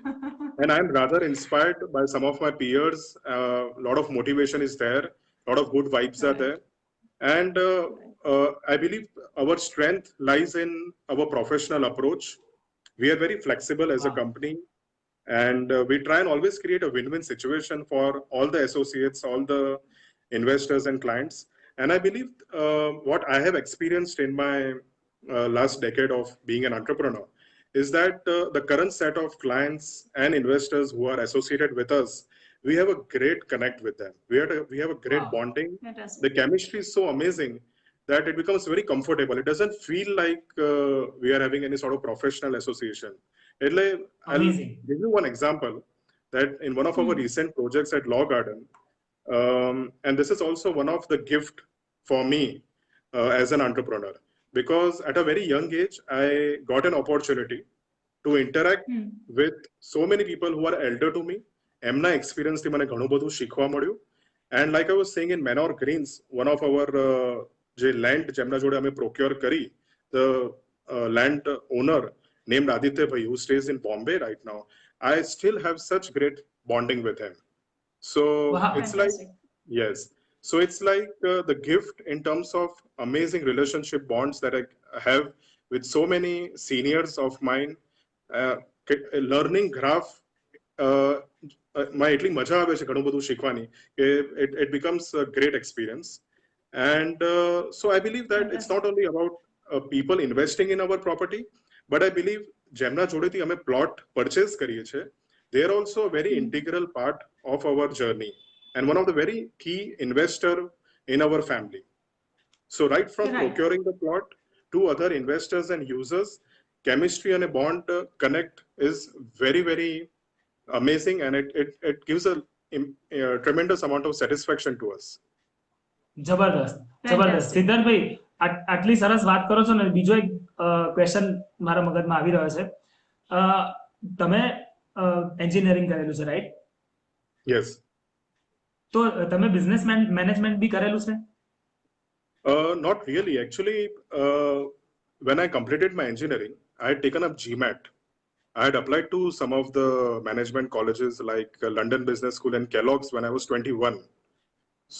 And I'm rather inspired by some of my peers. A lot of motivation is there. A lot of good vibes are there. And I believe our strength lies in our professional approach. We are very flexible as a Wow. company. And we try and always create a win-win situation for all the associates, all the investors and clients. And I believe what I have experienced in my last decade of being an entrepreneur is that the current set of clients and investors who are associated with us, we have a great connect with them. We have a great Wow. bonding. Fantastic. The chemistry is so amazing that it becomes very comfortable. It doesn't feel like we are having any sort of professional association. I'll Amazing. give you one example, that in one of our recent projects at Law Garden, and this is also one of the gift for me as an entrepreneur, because at a very young age, I got an opportunity to interact with so many people who are elder to me. એમના એક્સપિરિયન્સથી મને ઘણું બધું શીખવા મળ્યું. And like I was saying, in Manor Greens, one of our જે land જેમના જોડે અમે procure કરી, the land owner named Aditya Bhai, who stays in Bombay right now, I still have such great bonding with him. So Wow. it's like, Fantastic. yes. So it's like the gift in terms of amazing relationship bonds that I have with so many seniors of mine. Learning graph, એટલી મજા આવે છે ઘણું બધું શીખવાની, કે it becomes a great experience. And so I believe that it's not only about people investing in our property, but I believe જેમના જોડેથી અમે plot purchase કરીએ છીએ, they are also a very integral part of our journey and one of the very key investor in our family. So right from Right. procuring the plot to other investors and users, chemistry and a bond connect is very amazing, and it gives a tremendous amount of satisfaction to us. જબરદસ્ત. Fantastic. સિદ્ધાર્થભાઈ, આટલી સરસ વાત કરો છો ને, બીજો એક question મારા મગજમાં આવી રહ્યો છે. તમે એન્જિનિયરિંગ કરેલું છે, રાઈટ? Yes. તો તમે બિઝનેસ મેનેજમેન્ટ બી કરેલું છે? Not really. Actually, when I completed my engineering, I had taken up GMAT. I had applied to some of the management colleges like London Business School and Kellogg's when I was 21.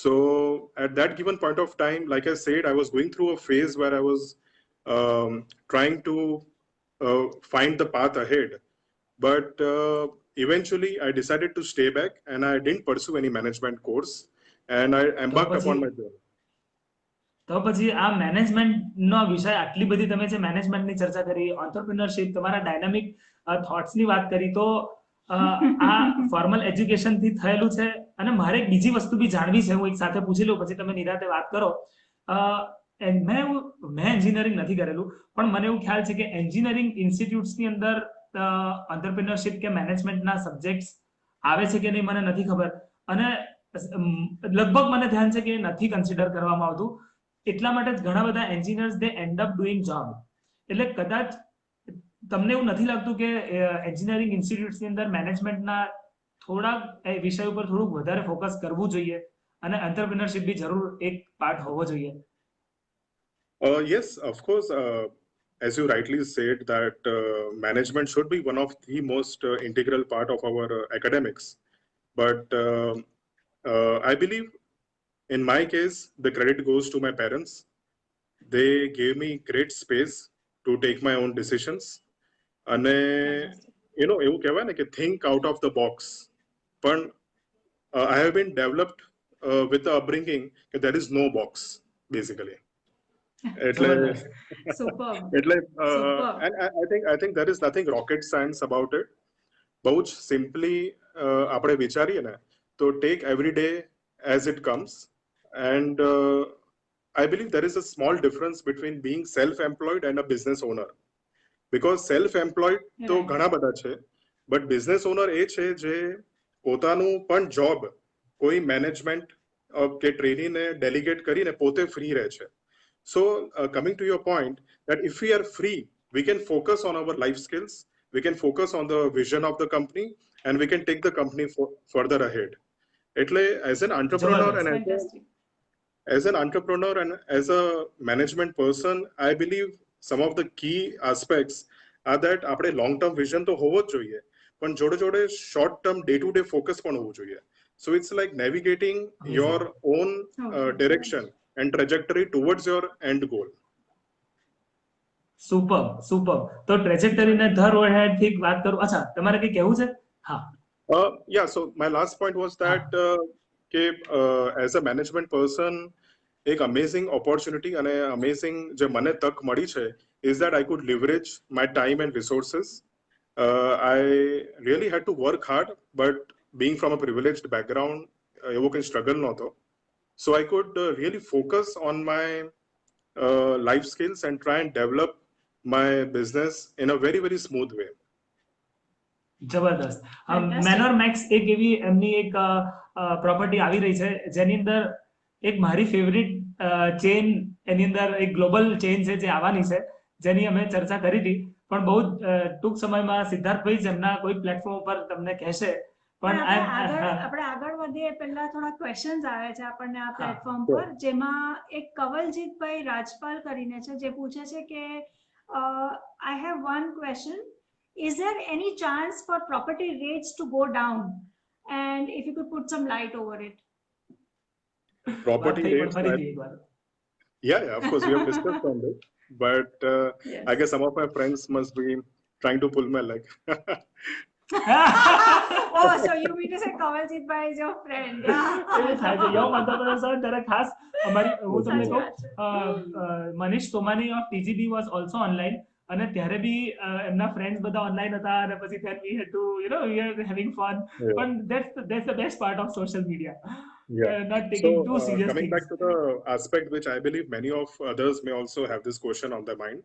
So at that given point of time, like I said, I was going through a phase where I was trying to find the path ahead. But eventually, I decided to stay back and I didn't pursue any management course, and I embarked upon my journey. તો પછી આ મેનેજમેન્ટનો વિષય, આટલી બધી તમે જે મેનેજમેન્ટની ચર્ચા કરી, ઓન્ટરપ્રિનરશિપ, તમારા ડાયનામિક થોટ્સની વાત કરી, તો આ ફોર્મલ એજ્યુકેશનથી થયેલું છે. અને મારે એક બીજી વસ્તુ બી જાણવી છે, હું એક સાથે પૂછી લઉં, પછી તમે નિરાતે વાત કરો. મેં એન્જિનિયરિંગ નથી કરેલું, પણ મને એવું ખ્યાલ છે કે એન્જિનિયરિંગ ઇન્સ્ટિટ્યૂટ્સની અંદર ઓન્ટરપ્રિનરશિપ કે મેનેજમેન્ટના સબ્જેક્ટ્સ આવે છે કે નહીં મને નથી ખબર, અને લગભગ મને ધ્યાન છે કે નથી કન્સિડર કરવામાં આવતું. એટલા માટે જ ઘણા બધા એન્જિનિયર્સ દે એન્ડ અપ ડુઈંગ જોબ. એટલે કદાચ તમને એવું નથી લાગતું કે એન્જિનિયરિંગ ઇન્સ્ટિટ્યૂટ્સની અંદર મેનેજમેન્ટના થોડા વિષય ઉપર થોડુંક વધારે ફોકસ કરવું જોઈએ અને એન્ટરપ્રિનરશિપ બી જરૂર એક પાર્ટ હોવો જોઈએ? Yes, of course. as you rightly said, that management should be one of the most integral part of our academics. But I believe in my case, the credit goes to my parents. They gave me great space to take my own decisions. And Fantastic. એવું કહેવાય ને કે think out of the box. પણ I have been developed with the upbringing that there is no box, basically. એટલે જબરદસ્ત. Superb. એટલે Superb. and I think there is nothing rocket science about it. બહુ જ સિમ્પલી આપણે વિચારીએ ને તો take every day as it comes. And I believe there is a small difference between being self-employed and a business owner. Because self-employed તો Right. ઘણા બધા છે, but business owner એ છે જે પોતાનું પણ job કોઈ management કે ટ્રેનીને delegate કરીને પોતે free રહે છે. So coming to your point, that if we are free, we can focus on our life skills, we can focus on the vision of the company, and we can take the company further ahead. એટલે as an entrepreneur and Fantastic. as an entrepreneur and as a management person, I believe some of the key aspects are that આપણે long term vision તો હોવો જ જોઈએ, પણ જોડે જોડે short term day to day focus પણ હોવું જોઈએ. So it's like navigating Amazing. your own Okay. direction and trajectory towards your end goal. Super super. તો ટ્રેજેક્ટરીને ધર ઓહેડ થી વાત કરું. અચ્છા, તમારે કંઈ કહેવું છે? હા. Yeah, so my last point was that as a management person, एक amazing opportunity and an amazing जो मने तक मड़ी छे is that I could leverage my time and resources. I really had to work hard, but being from a privileged background, एवो कोई struggle नहोतो. So I could really focus on my life skills and try and develop my business in a very, very smooth way. જબરદસ્ત. Fantastic. Manor max એક એવી એમની એક property આવી રહી છે જેની અંદર એક મારી ફેવરિટ ચેન, એની અંદર એક ગ્લોબલ ચેન છે જે આવવાની છે, જેની અમે ચર્ચા કરી હતી, પણ બહુ ટૂંક સમયમાં સિદ્ધાર્થભાઈ જ એમના કોઈ પ્લેટફોર્મ ઉપર તમને કહેશે. પણ આપણે આગળ વધીએ પહેલા થોડા ક્વેશ્ચન્સ આવે છે આપણને આ પ્લેટફોર્મ પર, જેમાં એક કવલજીતભાઈ રાજપાલ કરીને છે જે પૂછે છે કે I have one question. Is there any chance for property rates to go down? And if you could put some light over it. Property rates, yeah, of course, we have discussed on this, but Yes. I guess some of my friends must be trying to pull my leg. Oh, so you mean to say Kawaljeetbhai is your friend? ખાસ અમારી હું તમને સાચી કહું, વાત છે. Manish Somani of TGB was also online, અને ત્યારે બી એમના ફ્રેન્ડ્સ બધા ઓનલાઈન હતા, અને પછી then we had to, we are having fun. Yeah. But that's the best part of social media. Yeah. Not taking too So serious coming things. back to the aspect which I believe many of others may also have this question on their mind,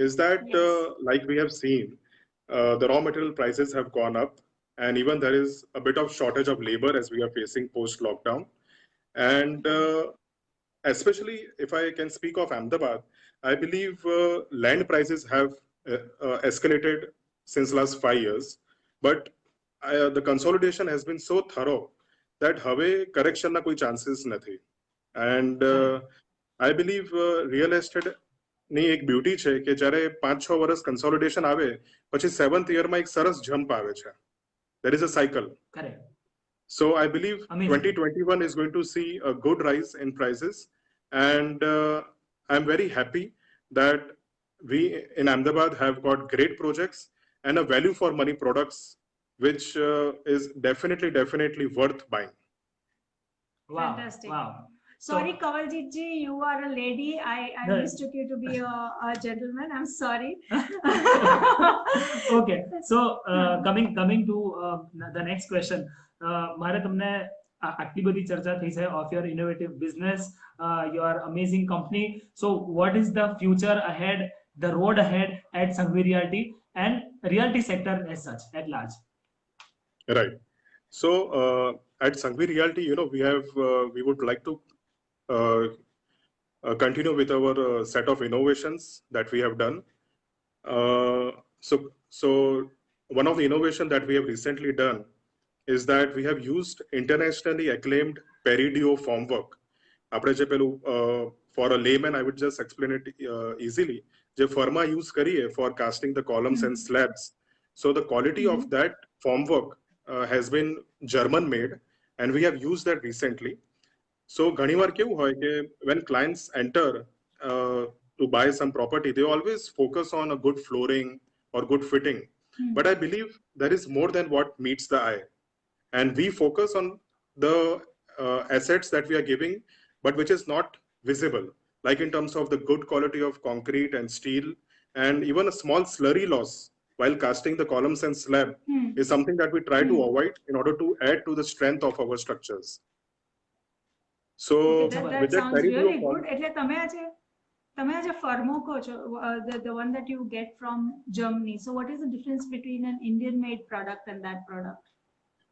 is that Yes. like we have seen, the raw material prices have gone up, and even there is a bit of shortage of labor as we are facing post lockdown. And especially if I can speak of Ahmedabad, I believe land prices have escalated since last 5 years, but the consolidation has been so thorough that હવે correction ના કોઈ chances નથી. And I believe real estate ની એક beauty છે કે જ્યારે 5-6 વર્ષ consolidation આવે પછી 7th year માં એક સરસ jump આવે છે. There is a cycle. Correct. So I believe Amazing. 2021 is going to see a good rise in prices, and I'm very happy that we in Ahmedabad have got great projects and a value for money products, which is definitely worth buying. Wow. Fantastic. Wow. Sorry, Kawaljeet ji, you are a lady. I No. mistook you to be a gentleman. I'm sorry. Okay, so coming to the next question, મારે તમને આટલી બધી ચર્ચા થઈ છે of your innovative business, your amazing company. So what is the future ahead, the road ahead at Sanghvi Realty and realty sector as such at large? Right. So at Sanghvi Realty, we would like to continue with our set of innovations that we have done. So one of the innovation that we have recently done is that we have used internationally acclaimed Perideo formwork. આપણે જે પેલું for a layman, I would just explain it easily, જે ફર્મા use કરીએ for casting the columns and slabs, so the quality of that formwork has been German made and we have used that recently. So ઘણીવાર કેવું હોય કે when clients enter to buy some property, they always focus on a good flooring or good fitting. But I believe there is more than what meets the eye. And we focus on the assets that we are giving, but which is not visible, like in terms of the good quality of concrete and steel, and even a small slurry loss while casting the columns and slab is something that we try to avoid in order to add to the strength of our structures. So that with that sounds clarity really of good. એટલે તમે આજે ફર્મો કહો છો, the one that you get from Germany. So what is the difference between an Indian made product and that product?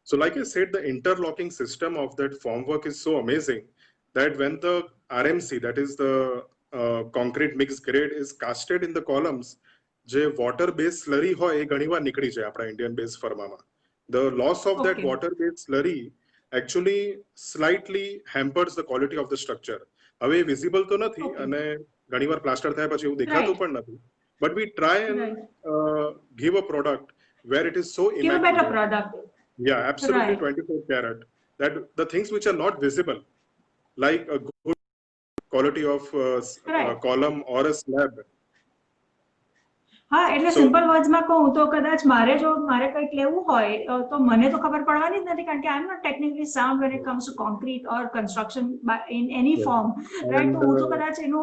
So like I said, the interlocking system of that formwork is so amazing that when the RMC, that is the concrete mixed grade, is casted in the columns, જે water based slurry હોય એ ઘણીવાર નીકળી જાય આપણા Indian based ફર્મામાં. The loss of that Okay. water based slurry actually slightly hampers the quality of the structure. હવે visible તો નથી Okay. અને ઘણીવાર પ્લાસ્ટર થયા પછી એવું દેખાતું Right. પણ નથી. But we try and give a product where it is so Give a better immaculate. product. Yeah, absolutely. Right. 24 karat. That the things which are not visible, like a good quality of Right. column or a slab. હા, એટલે So- simple વર્ડ્સમાં કહું તો કદાચ મારે કંઈક લેવું હોય તો મને તો ખબર પડવાની જ નથી, કારણ કે I am not technically sound when it comes to concrete or construction in any Yeah. form, right? And, તો હું તો કદાચ એનું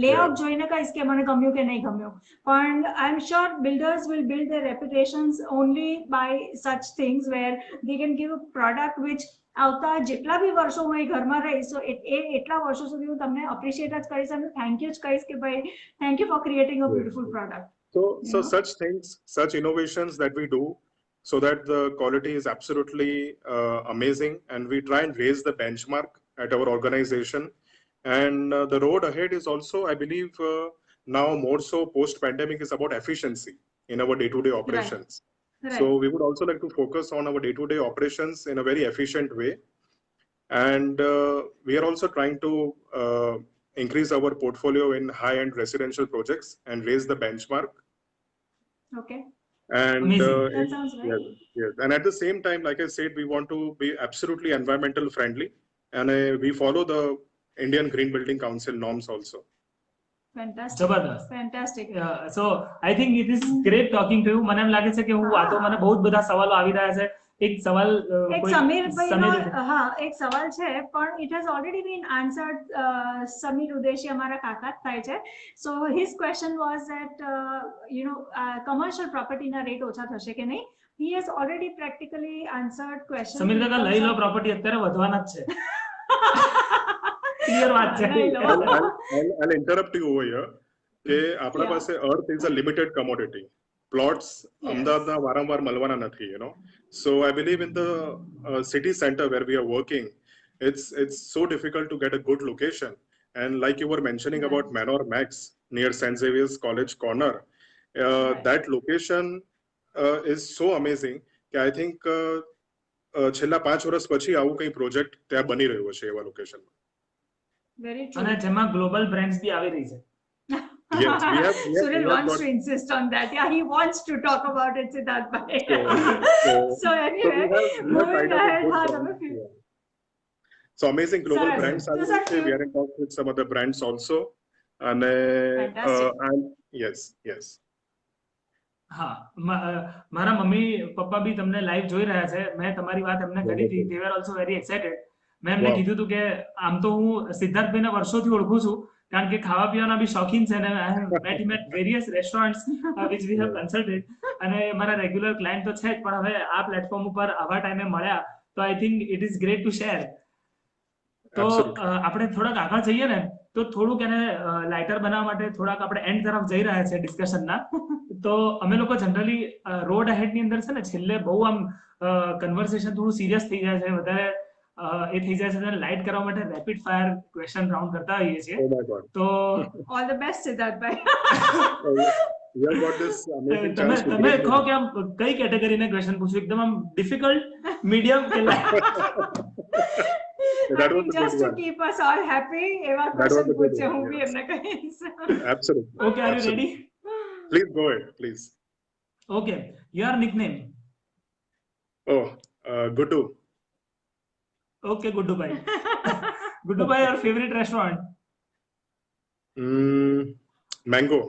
લેઆઉટ જોઈને કહીશ કે મને ગમ્યું કે નહીં ગમ્યું, પણ I am sure builders will build their reputations only by such things where they can give a product which આવતા જેટલા બી વર્ષો હું એ ઘરમાં રહીશ, તો એટલા વર્ષો સુધી હું તમને અપ્રિશિએટ જ કરીશ અને થેન્ક યુ જ કહીશ કે ભાઈ thank you for creating a beautiful product. So Yeah. such things, such innovations that we do, so that the quality is absolutely amazing, and we try and raise the benchmark at our organization. And the road ahead is also, I believe, now more so post-pandemic, is about efficiency in our day-to-day operations. Right. So we would also like to focus on our day-to-day operations in a very efficient way. And we are also trying to increase our portfolio in high-end residential projects and raise the benchmark. Okay. And Amazing. That sounds right. yes, yes. And at the same time, like I said, we want to be absolutely environmental friendly, and we follow the Indian Green Building Council norms also. Fantastic. જબરદસ્ત. Fantastic. So I think it is great talking to you. મને એમ લાગે છે કે હું વાતો, મને બહુ જ બધા સવાલો આવી રહ્યા છે. એક સવાલ એક કોઈ- સમીરભાઈનો સમીર- હા એક સવાલ છે, પણ it has already been answered. Sameer Udeshi અમારા કાકા જ થાય છે. So his question was that commercial property ના રેટ ઓછા થશે કે નહીં. He has already practically answered question. Sameer કાકા લઈ લો પ્રોપર્ટી, અત્યારે વધવાના જ છે. ક્લિયર વાત છે. લઈ લો. I'll interrupt you over here. કે આપણા Yeah. પાસે earth is a limited commodity. Plots Yes. અમદાવાદના વારંવાર મળવાના નથી, So I believe in the city center where we are working, it's so difficult to get a good location. And like you were mentioning Right. about Manor Max near St. Xavier's College Corner, Right. that location is so amazing કે I think છેલ્લા 5 વર્ષ પછી આવું કંઈ project ત્યાં બની રહ્યો છે એવા લોકેશનમાં. Very true. અને જેમાં ગ્લોબલ બ્રાન્ડ્સ બી આવી રહી છે. Yes, we have Sunil wants got- to insist on that. Yeah, he wants to talk about it, Siddharth bhai. So anyway, we have moving tied up with ahead, good हाँ, brands, તમે few- yeah. So amazing global Sorry, brands. I those would are say we few- are in talks with some other brands also. And Fantastic. yes. હા, મારા mummy papa બી તમને live જોઈ રહ્યા છે. મેં તમારી વાત એમને કરી હતી. They were also very excited. મેં એમને Wow. કીધું હતું કે આમ તો હું સિદ્ધાર્થભાઈને વર્ષોથી ઓળખું છું, કારણ કે ખાવા પીવાના બી શોખીન છે, અને I have met him at various restaurants which we have consulted, અને મારા રેગ્યુલર ક્લાયન્ટ તો છે જ, પણ હવે આ પ્લેટફોર્મ ઉપર આવા ટાઈમે મળ્યા તો I think it is great two share. તો Absolutely. આપણે થોડાક આગળ જઈએ ને, તો થોડુંક એને લાઇટર બનાવવા માટે થોડાક આપણે એન્ડ તરફ જઈ રહ્યા છે ડિસ્કશનના. તો અમે લોકો જનરલી રોડ અહેડની અંદર છે ને, છેલ્લે બહુ આમ કન્વર્સેશન થોડું સિરિયસ થઈ જાય છે, વધારે એ થઈ જાય છે, લાઇટ કરવા માટે રેપિડ ફાયર ક્વેશ્ચન રાઉન્ડ કરતા હોઈએ છીએ. Oh my God. તો All the best, Siddharth bhai. We have got this amazing તમે chance to તમે meet કહો you. કે આમ કઈ કેટેગરીના ક્વેશ્ચન પૂછું, એકદમ આમ ડિફિકલ્ટ, મીડિયમ કે that was think a good just to one. keep us all happy, એવા That was question a good પૂછે, one. હું બી Yes. એમને કહીશ. Absolutely. Okay, are you Absolutely. ready? Please go ahead, please. Okay, your nickname. Oh, Guddu. Okay, Guddu bhai. Guddu bhai, your favorite restaurant? Mango.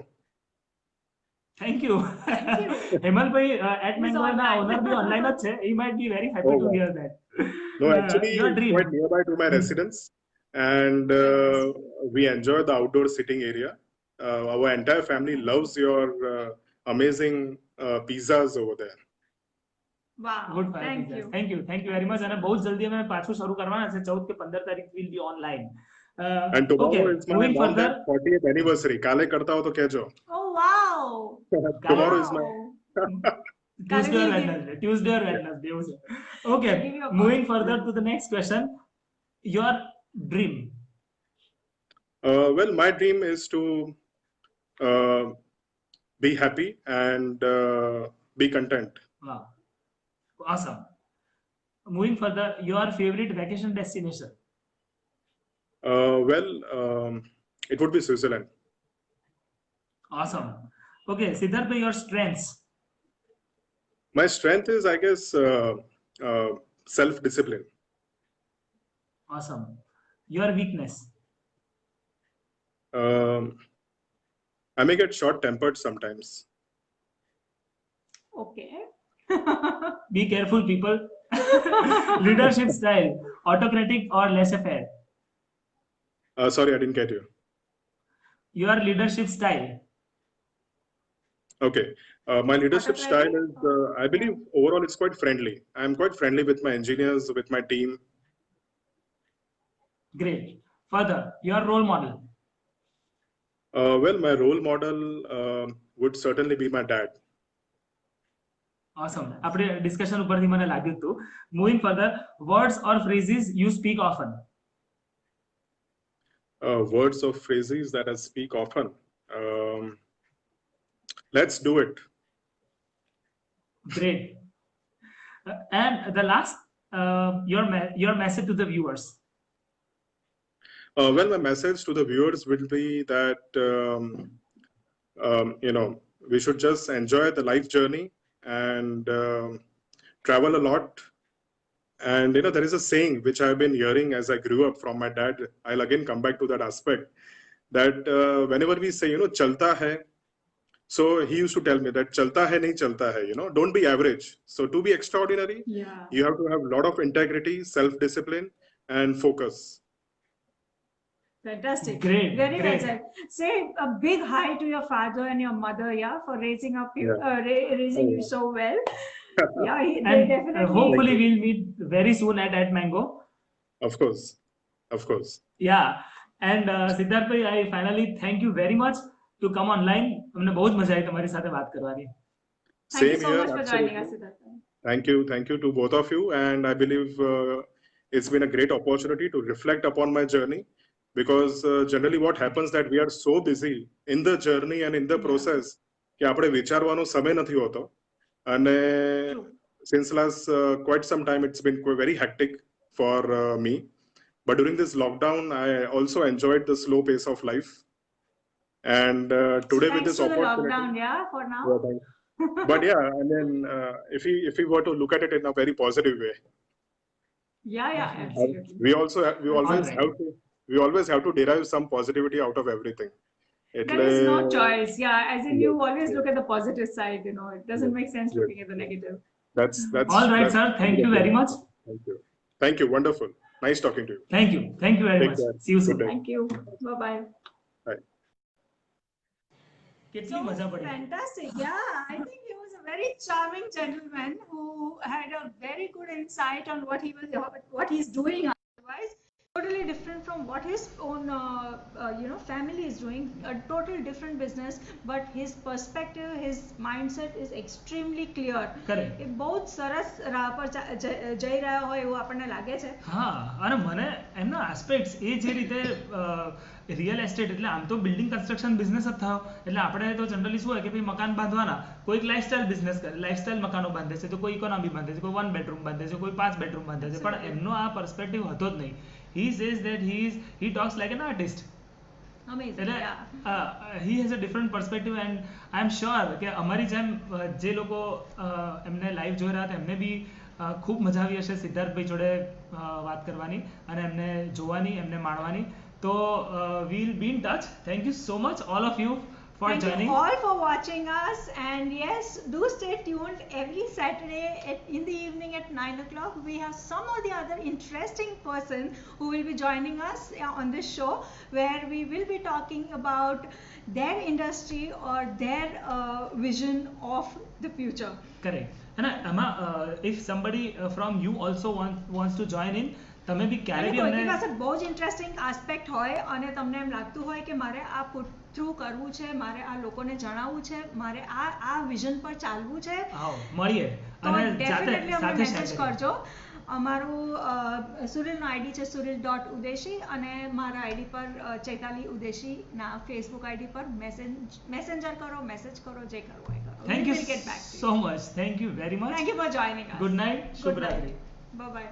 Thank you. Thank you. Hemal bhai at He's Mango na online. owner bhi online જ છે. He might be very happy Oh, to wow. hear that. No, actually, Your it's dream. quite nearby to my residence, and we enjoy the outdoor sitting area. Our entire family loves your amazing pizzas over there. Wow, Good fire thank pizzas. you. Thank you very much. અને બહુ જ જલ્દી અમે પાછું શરૂ કરવાના છે. 14 કે 15 તારીખ will be online. And tomorrow Okay, is my moving mom further. dad's 40th anniversary. કાલે કરતા હો તો કહેજો. Oh wow. Tomorrow is my Wow. Tuesday or Karvi Wednesday. Tuesday or Wednesday. એવું છે. Okay, Give you a moving call. further to the next question. Your dream. well, my dream is to uh, be happy and be content. Wow. Awesome. Moving further, your favorite vacation destination. Well, it would be Switzerland. Awesome. Okay, Siddharth, bhai, your strengths. My strength is, I guess, self-discipline. Awesome. Your weakness. I may get short-tempered sometimes. Okay. Be careful, people. Leadership style, autocratic or laissez-faire. Sorry, I didn't get you. Your leadership style. Okay. My leadership style is, I believe, overall, it's quite friendly. I'm quite friendly with my engineers, with my team. Great. Further, your role model. Well, my role model would certainly be my dad. Awesome. આપણે discussion ઉપરથી મને લાગ્યું હતું. Moving further, words or phrases you speak often. Words or phrases that I speak often. Let's do it. Great. And the last, your message to the viewers. Well, my message to the viewers will be that, we should just enjoy the life journey and travel a lot. And, there is a saying which I've been hearing as I grew up from my dad. I'll again come back to that aspect that whenever we say, chalta hai, so he used to tell me that chalta hai nahi chalta hai, don't be average. So to be extraordinary, Yeah. you have to have a lot of integrity, self-discipline, and focus. Fantastic. Great, Very well great. said. Say a big hi to your father and your mother, yeah, for raising up you, raising you so well. Yeah, they And definitely. hopefully we'll meet very soon at Mango. Of course. Of course. Yeah. And Siddharth bhai, I finally thank you very much to come online. અમને બહુ જ મજા આવી તમારી સાથે વાત કરવાની. Thank you Same so here. much for joining us, Absolutely. Siddharth. Thank you to both of you. And I believe it's been a great opportunity to reflect upon my journey, because generally what happens that we are so busy in the journey and in the process કે આપણે વિચારવાનો સમય નથી હોતો. અને since last quite some time it's been very hectic for me. But during this lockdown, I also enjoyed the slow pace of life. And today with Thanks this to the opportunity, lockdown, yeah, for now. Yeah, thank you. But yeah, I mean, if we were to look at it in a very positive way, Yeah, absolutely. we always Alright. always have to derive some positivity out of everything. There is no choice. Yeah, as in you always Yeah. look at the positive side, it doesn't make sense Yeah. looking at the negative. That's All right, that's- sir. Thank you very much. Thank you. Wonderful. Nice talking to you. Thank you very Take much. care. See you Good soon. day. Thank you. Bye-bye. કેટલી મજા પડી. Fantastic. Yeah, I think he was a very charming gentleman who had a very good insight on what he's doing otherwise. Totally different from what his own family is doing, a total different business, but his perspective, his mindset is extremely clear. Correct. એ બહુ જ સરસ રાહ પર જઈ રહ્યા હોય એવું આપણને લાગે છે. હા, અને મને એમના આસ્પેક્ટ્સ એ જે રીતે રિયલ એસ્ટેટ એટલે આમ તો બિલ્ડિંગ કન્સ્ટ્રક્શન બિઝનેસ જ થયો એટલે આપણે તો જનરલી શું હોય કે ભાઈ મકાન બાંધવાના, કોઈક લાઇફસ્ટાઇલ બિઝનેસ કરે, લાઇફસ્ટાઇલ મકાનો બાંધે છે, તો કોઈ ઇકોનોમી બાંધે છે, કોઈ 1 બેડરૂમ બાંધે છે, કોઈ 5 બેડરૂમ બાંધે છે, પણ એમનો આ પર્સપેક્ટિવ હતો જ નહીં. he says that he talks like an artist. Amazing. Yeah. he has a different perspective and I am sure કે અમારી જેમ જે લોકો એમને લાઈવ જોઈ રહ્યા હતા એમને બી ખૂબ મજા આવી હશે સિદ્ધાર્થભાઈ જોડે વાત કરવાની અને એમને જોવાની એમને માણવાની તો we'll be in touch. Thank you so much all of you for Thank joining. you all for watching us, and yes, do stay tuned every Saturday in the evening at 9 o'clock. We have some or the other interesting person who will be joining us on this show, where we will be talking about their industry or their vision of the future. Correct. And if somebody from you also wants to join in, તમે બી ક્યારે અને બી કોઈની અમને પાસે બહુ જ interesting aspect હોય અને તમને એમ લાગતું હોય કે મારે આ પુટ થ્રુ કરવું છે, મારે આ લોકોને જણાવવું છે, મારે આ વિઝન પર ચાલવું છે, આવો મળીએ તો અને ડેફિનેટલી અમને સાથે મેસેજ share કરજો. અમારું સુરીલનો આઈડી છે સુરીલ.ઉદેશી અને મારા આઈડી પર ચૈતાલી ઉદેશીના ફેસબુક આઈડી પર મેસેન્જર કરો, મેસેજ કરો, જે કરવું હોય કરો. Thank you We'll get back to you. so much. Thank you very much. Thank you for joining us. Good night. Good શુભરાત્રી. night. Bye bye.